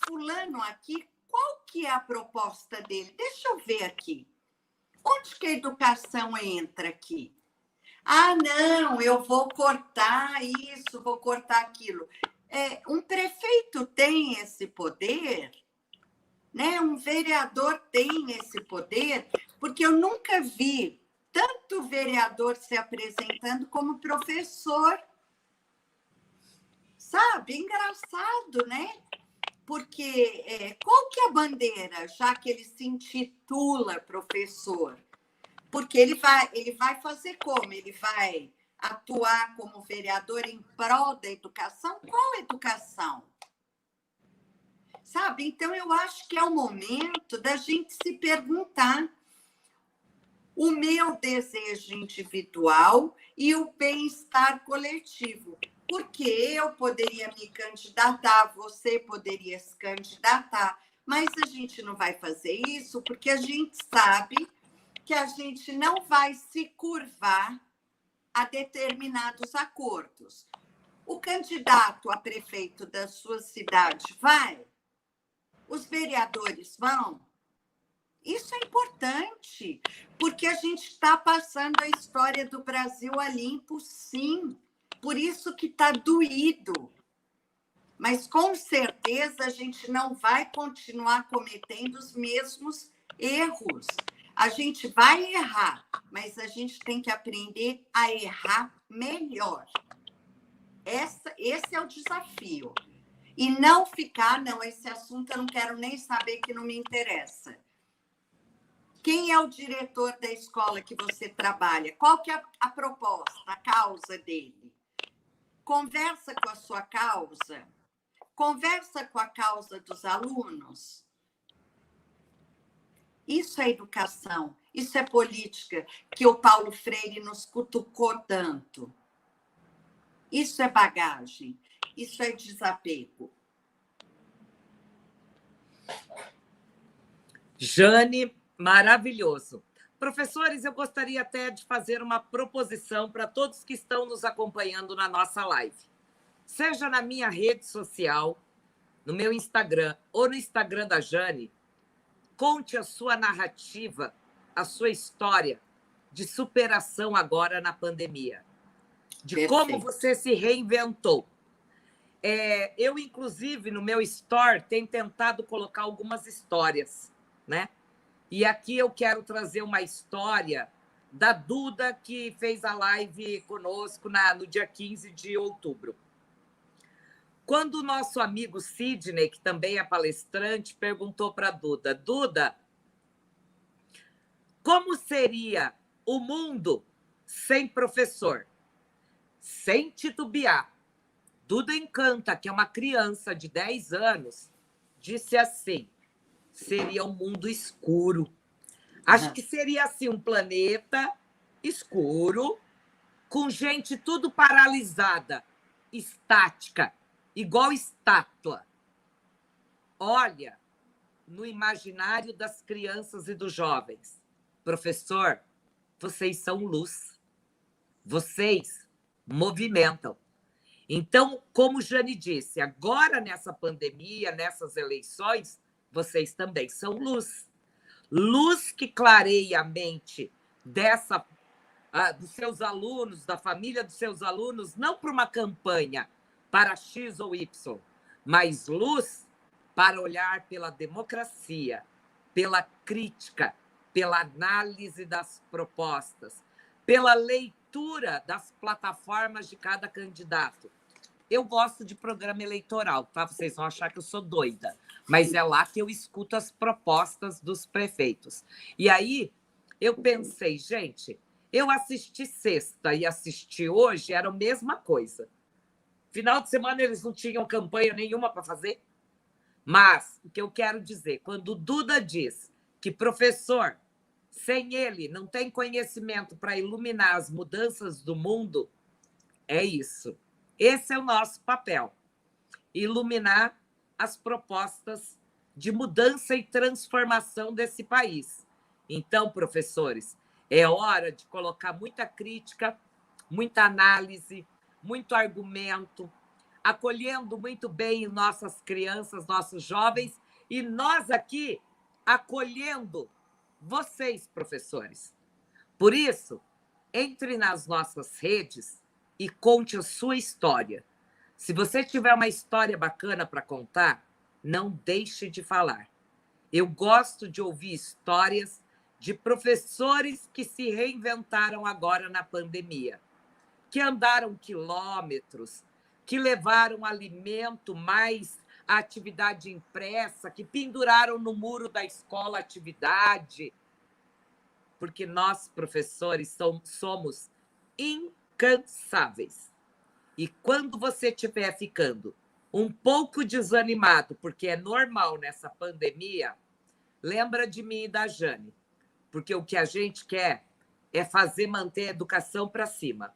fulano aqui, qual que é a proposta dele? Deixa eu ver aqui. Onde que a educação entra aqui? Não, eu vou cortar isso, vou cortar aquilo. Um prefeito tem esse poder, né? Um vereador tem esse poder, porque eu nunca vi tanto vereador se apresentando como professor Sabe? Engraçado, né? Porque qual que é a bandeira, já que ele se intitula professor? Porque ele vai fazer como? Ele vai atuar como vereador em prol da educação? Qual educação? Sabe? Então, eu acho que é o momento da gente se perguntar o meu desejo individual e o bem-estar coletivo. Porque eu poderia me candidatar, você poderia se candidatar, mas a gente não vai fazer isso porque a gente sabe que a gente não vai se curvar a determinados acordos. O candidato a prefeito da sua cidade vai? Os vereadores vão? Isso é importante, porque a gente está passando a história do Brasil a limpo, sim. Por isso que está doído. Mas, com certeza, a gente não vai continuar cometendo os mesmos erros. A gente vai errar, mas a gente tem que aprender a errar melhor. Esse é o desafio. E não ficar, não, esse assunto eu não quero nem saber, que não me interessa. Quem é o diretor da escola que você trabalha? Qual que é a proposta, a causa dele? Conversa com a sua causa. Conversa com a causa dos alunos. Isso é educação, isso é política, que o Paulo Freire nos cutucou tanto. Isso é bagagem, isso é desapego. Jane, maravilhoso. Professores, eu gostaria até de fazer uma proposição para todos que estão nos acompanhando na nossa live. Seja na minha rede social, no meu Instagram ou no Instagram da Jane, conte a sua narrativa, a sua história de superação agora na pandemia, de Perfeito. como você se reinventou. Eu, inclusive, no meu store, tenho tentado colocar algumas histórias, né? E aqui eu quero trazer uma história da Duda, que fez a live conosco no dia 15 de outubro. Quando o nosso amigo Sidney, que também é palestrante, perguntou para a Duda: Duda, como seria o mundo sem professor? Sem titubear, Duda Encanta, que é uma criança de 10 anos, disse assim: seria um mundo escuro. Acho que seria assim um planeta escuro, com gente tudo paralisada, estática, igual estátua. Olha, no imaginário das crianças e dos jovens, professor, vocês são luz. Vocês movimentam. Então, como Jane disse, agora nessa pandemia, nessas eleições, vocês também são luz. Luz que clareia a mente dos seus alunos, da família dos seus alunos, não para uma campanha para X ou Y, mas luz para olhar pela democracia, pela crítica, pela análise das propostas, pela leitura das plataformas de cada candidato. Eu gosto de programa eleitoral, tá? Vocês vão achar que eu sou doida, mas é lá que eu escuto as propostas dos prefeitos. E aí eu pensei, gente, eu assisti sexta e assisti hoje, era a mesma coisa. Final de semana eles não tinham campanha nenhuma para fazer. Mas o que eu quero dizer, quando o Duda diz que professor, sem ele, não tem conhecimento para iluminar as mudanças do mundo, é isso. Esse é o nosso papel, iluminar as propostas de mudança e transformação desse país. Então, professores, é hora de colocar muita crítica, muita análise, muito argumento, acolhendo muito bem nossas crianças, nossos jovens, e nós aqui acolhendo vocês, professores. Por isso, entre nas nossas redes e conte a sua história. Se você tiver uma história bacana para contar, não deixe de falar. Eu gosto de ouvir histórias de professores que se reinventaram agora na pandemia, que andaram quilômetros, que levaram alimento, mais a atividade impressa, que penduraram no muro da escola atividade, porque nós, professores, somos incansáveis. E quando você estiver ficando um pouco desanimado, porque é normal nessa pandemia, lembra de mim e da Jane, porque o que a gente quer é manter a educação para cima.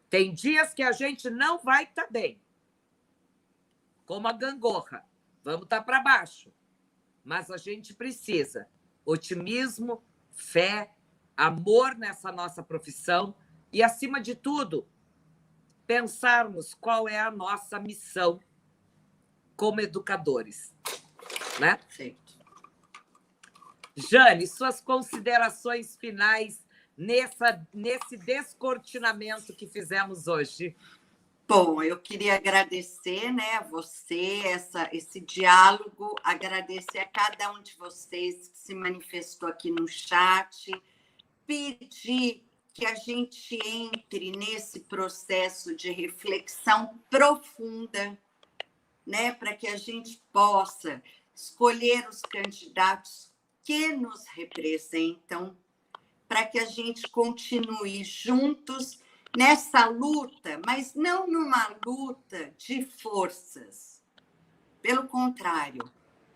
Tem dias que a gente não vai estar bem, como a gangorra, vamos estar para baixo, mas a gente precisa otimismo, fé, amor nessa nossa profissão e, acima de tudo, pensarmos qual é a nossa missão como educadores, né? Sim. Jane, suas considerações finais nesse descortinamento que fizemos hoje. Bom, eu queria agradecer, né, a você, esse diálogo, agradecer a cada um de vocês que se manifestou aqui no chat, pedir que a gente entre nesse processo de reflexão profunda, né, para que a gente possa escolher os candidatos que nos representam, para que a gente continue juntos nessa luta, mas não numa luta de forças. Pelo contrário,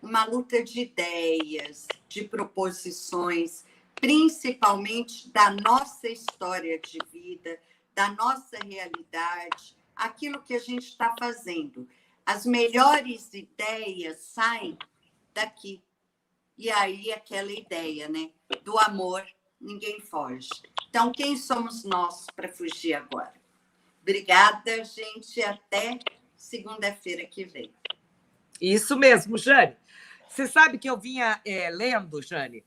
uma luta de ideias, de proposições, principalmente da nossa história de vida, da nossa realidade, aquilo que a gente está fazendo. As melhores ideias saem daqui. E aí aquela ideia, né, do amor, ninguém foge. Então, quem somos nós para fugir agora? Obrigada, gente. Até segunda-feira que vem. Isso mesmo, Jane. Você sabe que eu vinha lendo, Jane,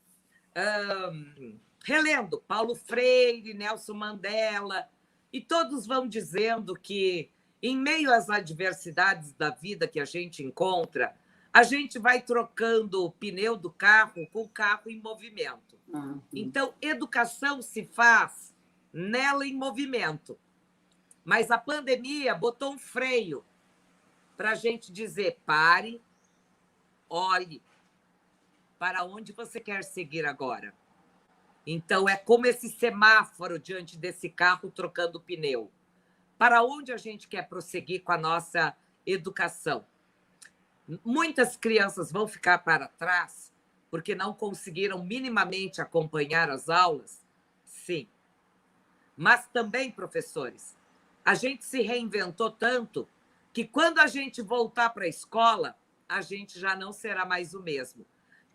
relendo Paulo Freire, Nelson Mandela, e todos vão dizendo que, em meio às adversidades da vida que a gente encontra, a gente vai trocando o pneu do carro com o carro em movimento. Então, educação se faz nela em movimento. Mas a pandemia botou um freio para a gente dizer: pare, olhe para onde você quer seguir agora. Então, é como esse semáforo diante desse carro trocando pneu. Para onde a gente quer prosseguir com a nossa educação? Muitas crianças vão ficar para trás porque não conseguiram minimamente acompanhar as aulas? Sim. Mas também, professores, a gente se reinventou tanto que, quando a gente voltar para a escola, a gente já não será mais o mesmo.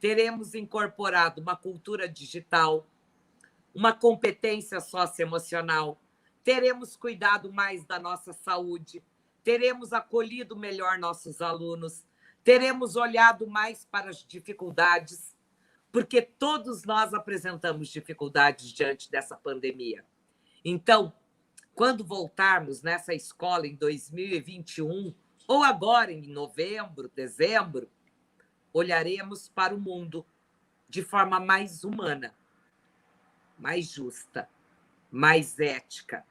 Teremos incorporado uma cultura digital, uma competência socioemocional, teremos cuidado mais da nossa saúde, teremos acolhido melhor nossos alunos, teremos olhado mais para as dificuldades, porque todos nós apresentamos dificuldades diante dessa pandemia. Então, quando voltarmos nessa escola em 2021, ou agora em novembro, dezembro, olharemos para o mundo de forma mais humana, mais justa, mais ética.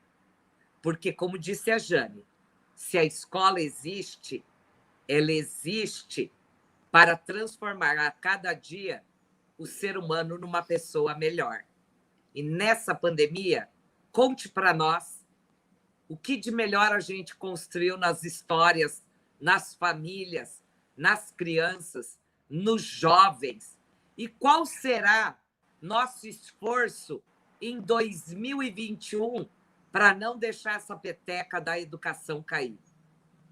Porque, como disse a Jane, se a escola existe, ela existe para transformar a cada dia o ser humano numa pessoa melhor. E nessa pandemia, conte para nós o que de melhor a gente construiu nas histórias, nas famílias, nas crianças, nos jovens. E qual será nosso esforço em 2021 para não deixar essa peteca da educação cair,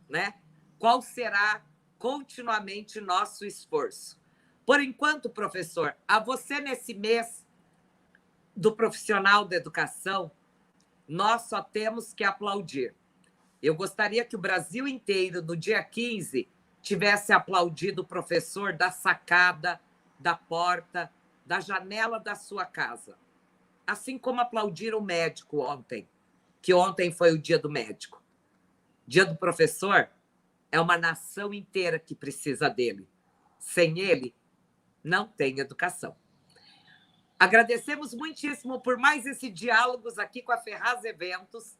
né? Qual será continuamente nosso esforço? Por enquanto, professor, a você nesse mês do profissional da educação, nós só temos que aplaudir. Eu gostaria que o Brasil inteiro, no dia 15, tivesse aplaudido o professor da sacada, da porta, da janela da sua casa. Assim como aplaudiram o médico ontem, que ontem foi o dia do médico. Dia do professor é uma nação inteira que precisa dele. Sem ele, não tem educação. Agradecemos muitíssimo por mais esse diálogos aqui com a Ferraz Eventos.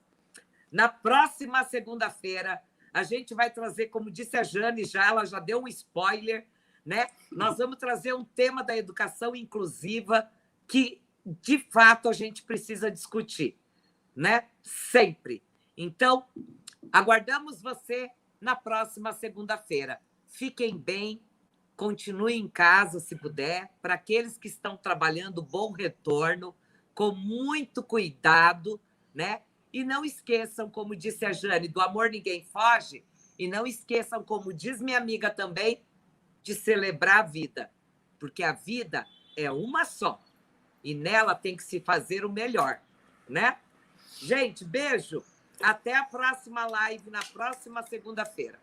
Na próxima segunda-feira, a gente vai trazer, como disse a Jane, ela já deu um spoiler, né? Nós vamos trazer um tema da educação inclusiva que, de fato, a gente precisa discutir, né? Sempre. Então, aguardamos você na próxima segunda-feira. Fiquem bem, continuem em casa, se puder. Para aqueles que estão trabalhando, bom retorno, com muito cuidado, né? E não esqueçam, como disse a Jane, do amor ninguém foge. E não esqueçam, como diz minha amiga também, de celebrar a vida. Porque a vida é uma só. E nela tem que se fazer o melhor, né? Gente, beijo. Até a próxima live, na próxima segunda-feira.